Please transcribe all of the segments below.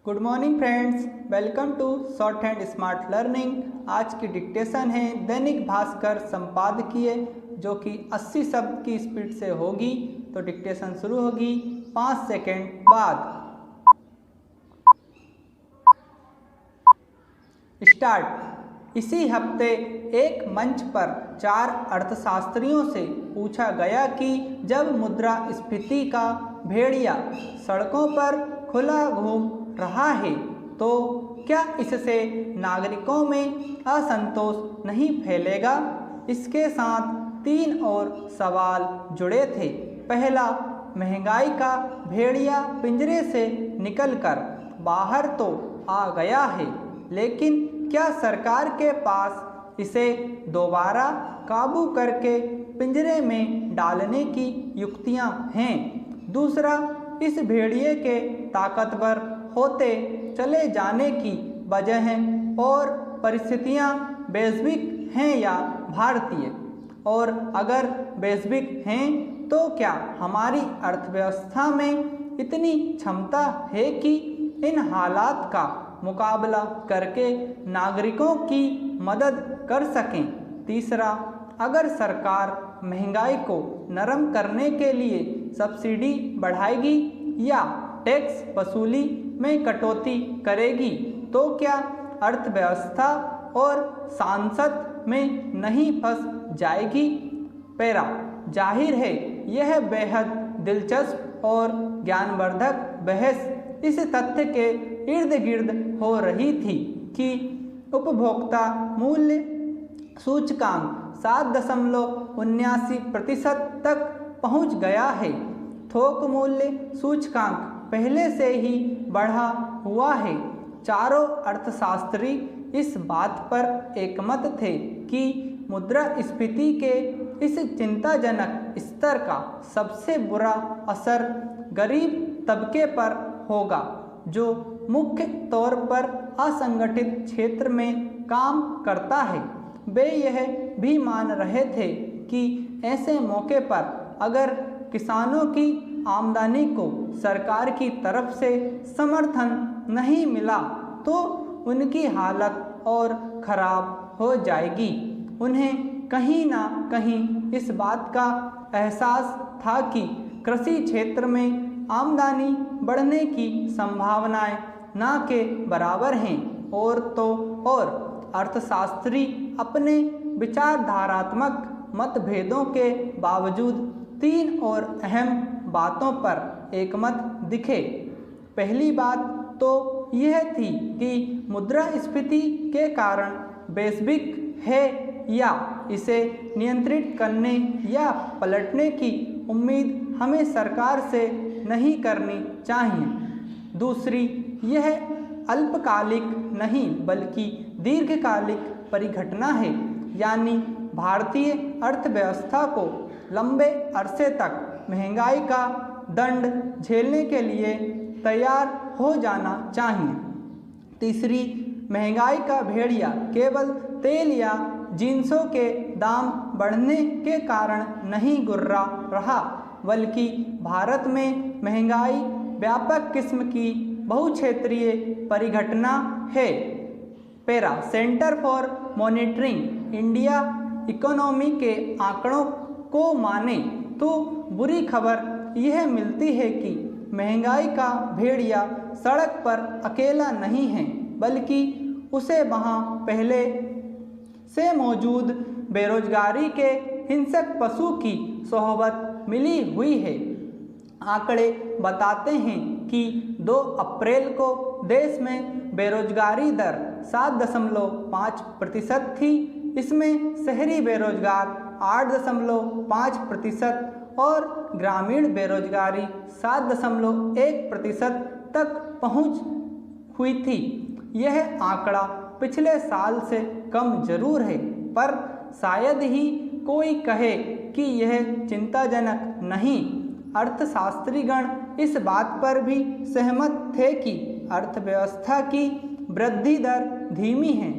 Good morning friends, welcome to shorthand smart learning. आज की dictation है दैनिक भास्कर संपादकीय, जो कि 80 शब्द की स्पीड से होगी। तो डिक्टेशन शुरू होगी 5 सेकेंड बाद। स्टार्ट। इसी हफ्ते एक मंच पर 4 अर्थशास्त्रियों से पूछा गया कि जब मुद्रास्फीति का भेड़िया सड़कों पर खुला घूम रहा है तो क्या इससे नागरिकों में असंतोष नहीं फैलेगा। इसके साथ 3 और सवाल जुड़े थे। पहला, महंगाई का भेड़िया पिंजरे से निकलकर बाहर तो आ गया है, लेकिन क्या सरकार के पास इसे दोबारा काबू करके पिंजरे में डालने की युक्तियां हैं। दूसरा, इस भेड़िए के ताकतवर होते चले जाने की वजह और परिस्थितियां वैश्विक हैं या भारतीय, और अगर वैश्विक हैं तो क्या हमारी अर्थव्यवस्था में इतनी क्षमता है कि इन हालात का मुकाबला करके नागरिकों की मदद कर सकें। तीसरा, अगर सरकार महंगाई को नरम करने के लिए सब्सिडी बढ़ाएगी या टैक्स वसूली में कटौती करेगी तो क्या अर्थव्यवस्था और सांसद में नहीं फंस जाएगी। पैरा, जाहिर है यह बेहद दिलचस्प और ज्ञानवर्धक बहस इस तथ्य के इर्द गिर्द हो रही थी कि उपभोक्ता मूल्य सूचकांक 7.79% तक पहुंच गया है। थोक मूल्य सूचकांक पहले से ही बढ़ा हुआ है। चारों अर्थशास्त्री इस बात पर एकमत थे कि मुद्रास्फीति के इस चिंताजनक स्तर का सबसे बुरा असर गरीब तबके पर होगा, जो मुख्य तौर पर असंगठित क्षेत्र में काम करता है। वे यह भी मान रहे थे कि ऐसे मौके पर अगर किसानों की आमदनी को सरकार की तरफ से समर्थन नहीं मिला तो उनकी हालत और खराब हो जाएगी। उन्हें कहीं ना कहीं इस बात का एहसास था कि कृषि क्षेत्र में आमदनी बढ़ने की संभावनाएं ना के बराबर हैं। और तो और अर्थशास्त्री अपने विचारधारात्मक मतभेदों के बावजूद 3 और अहम बातों पर एकमत दिखे। पहली बात तो यह थी कि मुद्रास्फीति के कारण वैश्विक है या इसे नियंत्रित करने या पलटने की उम्मीद हमें सरकार से नहीं करनी चाहिए। दूसरी, यह अल्पकालिक नहीं बल्कि दीर्घकालिक परिघटना है, यानी भारतीय अर्थव्यवस्था को लंबे अरसे तक महंगाई का दंड झेलने के लिए तैयार हो जाना चाहिए। तीसरी, महंगाई का भेड़िया केवल तेल या जिंसों के दाम बढ़ने के कारण नहीं गुर्रा रहा, बल्कि भारत में महंगाई व्यापक किस्म की बहुक्षेत्रीय परिघटना है। Para, centre for monitoring India economy के आंकड़ों को माने तो बुरी खबर यह मिलती है कि महंगाई का भेड़िया सड़क पर अकेला नहीं है, बल्कि उसे वहां पहले से मौजूद बेरोजगारी के हिंसक पशु की सोहबत मिली हुई है। आंकड़े बताते हैं कि 2 अप्रैल को देश में बेरोजगारी दर 7.5% थी। इसमें शहरी बेरोजगार 8.5% और ग्रामीण बेरोजगारी 7.1% तक पहुंच हुई थी। यह आंकड़ा पिछले साल से कम जरूर है, पर शायद ही कोई कहे कि यह चिंताजनक नहीं। अर्थशास्त्रीगण इस बात पर भी सहमत थे कि अर्थव्यवस्था की वृद्धि दर धीमी है,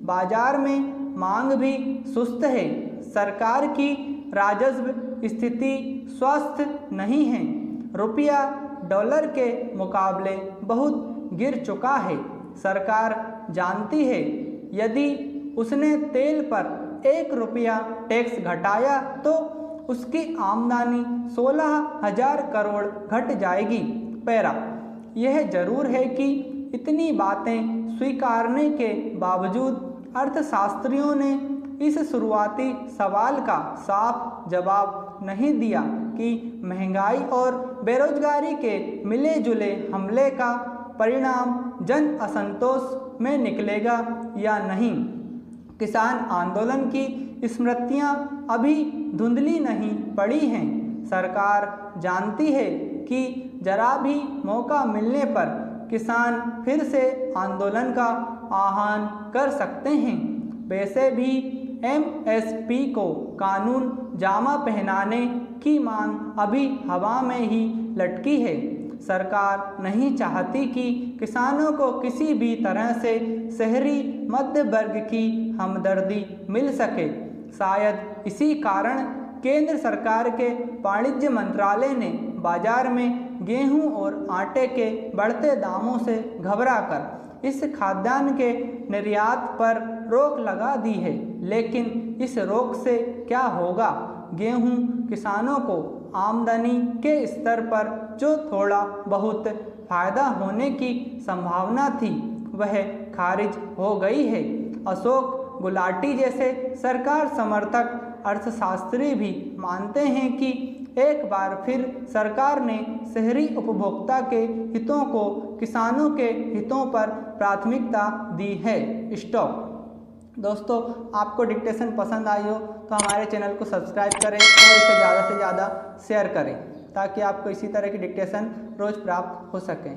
बाजार में मांग भी सुस्त है, सरकार की राजस्व स्थिति स्वस्थ नहीं है, रुपया डॉलर के मुकाबले बहुत गिर चुका है। सरकार जानती है यदि उसने तेल पर 1 रुपया टैक्स घटाया तो उसकी आमदनी 16,000 करोड़ घट जाएगी। पैरा, यह जरूर है कि इतनी बातें स्वीकारने के बावजूद अर्थशास्त्रियों ने इस शुरुआती सवाल का साफ जवाब नहीं दिया कि महंगाई और बेरोजगारी के मिले जुले हमले का परिणाम जन असंतोष में निकलेगा या नहीं। किसान आंदोलन की स्मृतियां अभी धुंधली नहीं पड़ी हैं। सरकार जानती है कि जरा भी मौका मिलने पर किसान फिर से आंदोलन का आह्वान कर सकते हैं। वैसे भी एमएसपी को कानून जामा पहनाने की मांग अभी हवा में ही लटकी है। सरकार नहीं चाहती कि किसानों को किसी भी तरह से शहरी मध्य वर्ग की हमदर्दी मिल सके। शायद इसी कारण केंद्र सरकार के वाणिज्य मंत्रालय ने बाजार में गेहूं और आटे के बढ़ते दामों से घबराकर इस खाद्यान्न के निर्यात पर रोक लगा दी है। लेकिन इस रोक से क्या होगा? गेहूं किसानों को आमदनी के स्तर पर जो थोड़ा बहुत फायदा होने की संभावना थी वह खारिज हो गई है। अशोक गुलाटी जैसे सरकार समर्थक अर्थशास्त्री भी मानते हैं कि एक बार फिर सरकार ने शहरी उपभोक्ता के हितों को किसानों के हितों पर प्राथमिकता दी है। स्टॉप। दोस्तों, आपको डिक्टेशन पसंद आई हो तो हमारे चैनल को सब्सक्राइब करें और इसे ज़्यादा से ज़्यादा शेयर करें ताकि आपको इसी तरह की डिक्टेशन रोज़ प्राप्त हो सकें।